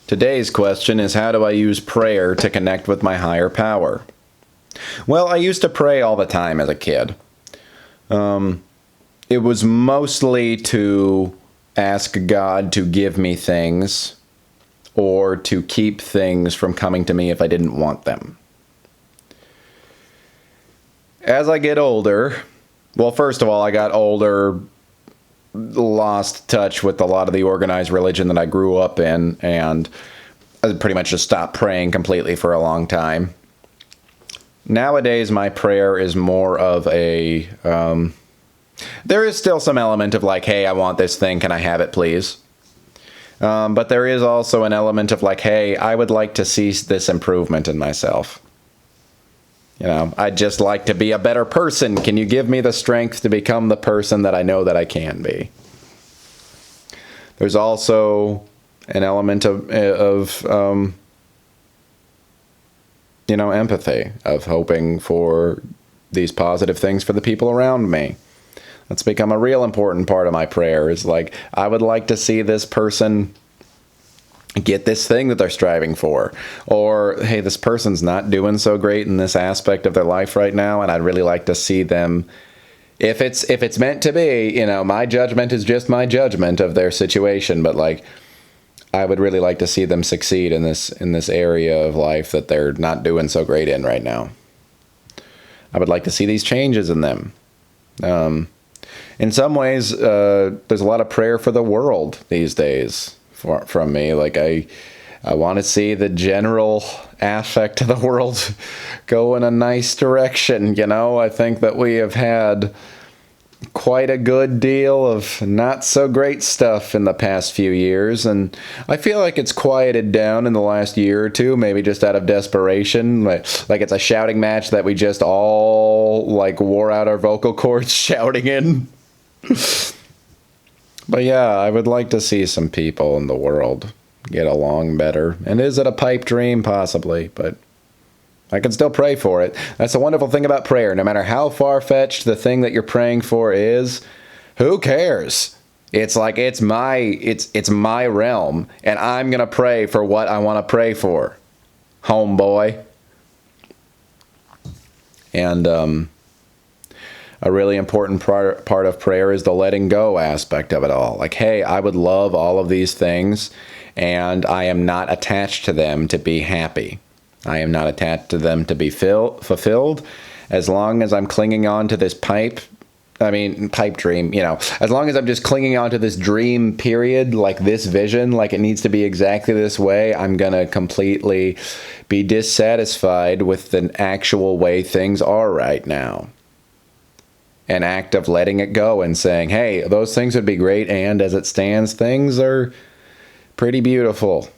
Today's question is, how do I use prayer to connect with my higher power? Well, I used to pray all the time as a kid. It was mostly to ask God to give me things or to keep things from coming to me if I didn't want them. As I get older, well, first of all, I got older, lost touch with a lot of the organized religion that I grew up in, and I pretty much just stopped praying completely for a long time. Nowadays, my prayer is more of a, there is still some element of like, hey, I want this thing, can I have it, please? But there is also an element of like, hey, I would like to see this improvement in myself. You know, I'd just like to be a better person. Can you give me the strength to become the person that I know that I can be? There's also an element of empathy, of hoping for these positive things for the people around me. That's become a real important part of my prayer, is like, I would like to see this person get this thing that they're striving for. Or, hey, this person's not doing so great in this aspect of their life right now, and I'd really like to see them, if it's meant to be, my judgment is just my judgment of their situation, but like, I would really like to see them succeed in this area of life that they're not doing so great in right now. I would like to see these changes in them. In some ways, there's a lot of prayer for the world these days from me. Like, I want to see the general affect of the world go in a nice direction. I think that we have had quite a good deal of not so great stuff in the past few years, and I feel like it's quieted down in the last year or two, maybe just out of desperation, like it's a shouting match that we just all like wore out our vocal cords shouting in. But yeah, I would like to see some people in the world get along better. And is it a pipe dream? Possibly, but I can still pray for it. That's the wonderful thing about prayer. No matter how far-fetched the thing that you're praying for is, who cares? It's like, it's my realm, and I'm going to pray for what I want to pray for, homeboy. And a really important part of prayer is the letting go aspect of it all. Like, hey, I would love all of these things, and I am not attached to them to be happy. I am not attached to them to be fulfilled. As long as I'm clinging on to this pipe dream, as long as I'm just clinging on to this dream period, like this vision, like it needs to be exactly this way, I'm going to completely be dissatisfied with the actual way things are right now. An act of letting it go and saying, hey, those things would be great, and as it stands, things are pretty beautiful.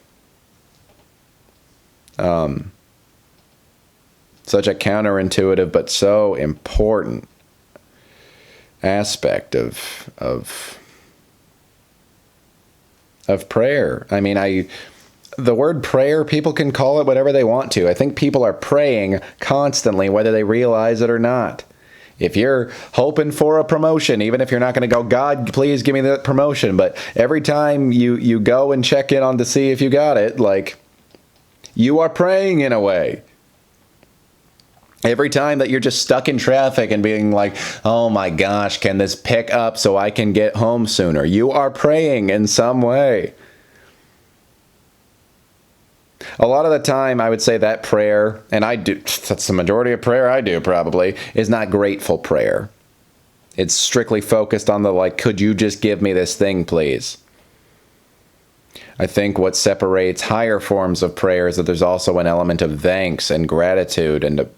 Such a counterintuitive but so important aspect of prayer. I mean, the word prayer, people can call it whatever they want to. I think people are praying constantly, whether they realize it or not. If you're hoping for a promotion, even if you're not going to go, God, please give me that promotion, but every time you go and check in on to see if you got it, like, you are praying in a way. Every time that you're just stuck in traffic and being like, oh my gosh, can this pick up so I can get home sooner? You are praying in some way. A lot of the time, I would say that prayer, and that's the majority of prayer I do probably, is not grateful prayer. It's strictly focused on the like, could you just give me this thing, please? I think what separates higher forms of prayer is that there's also an element of thanks and gratitude and,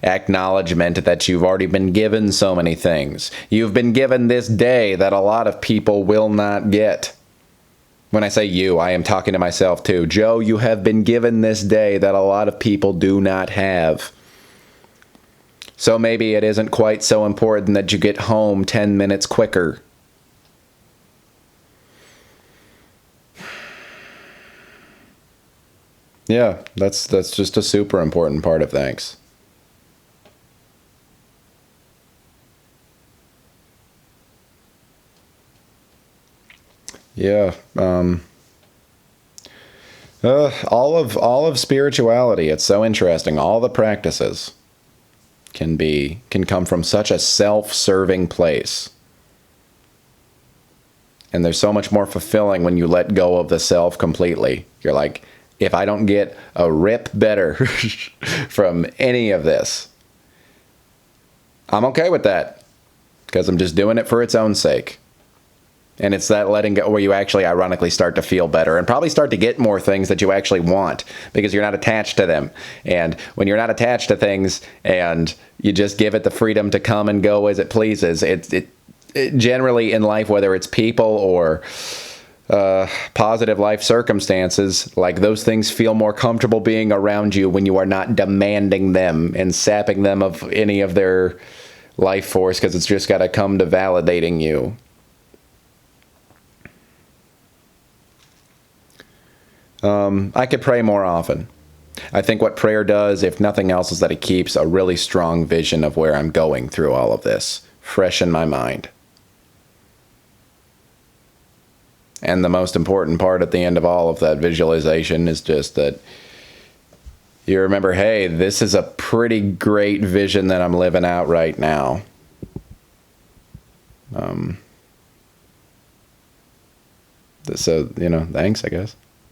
acknowledgement that you've already been given so many things. You've been given this day that a lot of people will not get. When I say you, I am talking to myself too. Joe, you have been given this day that a lot of people do not have. So maybe it isn't quite so important that you get home 10 minutes quicker. Yeah, that's just a super important part of thanks. Yeah. All of spirituality, it's so interesting. All the practices can come from such a self-serving place. And they're so much more fulfilling when you let go of the self completely. You're like, if I don't get a rip better from any of this, I'm okay with that, because I'm just doing it for its own sake. And it's that letting go where you actually ironically start to feel better and probably start to get more things that you actually want, because you're not attached to them. And when you're not attached to things and you just give it the freedom to come and go as it pleases, it generally in life, whether it's people or positive life circumstances, like those things feel more comfortable being around you when you are not demanding them and sapping them of any of their life force, because it's just got to come to validating you. I could pray more often. I think what prayer does, if nothing else, is that it keeps a really strong vision of where I'm going through all of this, fresh in my mind. And the most important part at the end of all of that visualization is just that you remember, hey, this is a pretty great vision that I'm living out right now. So, thanks, I guess.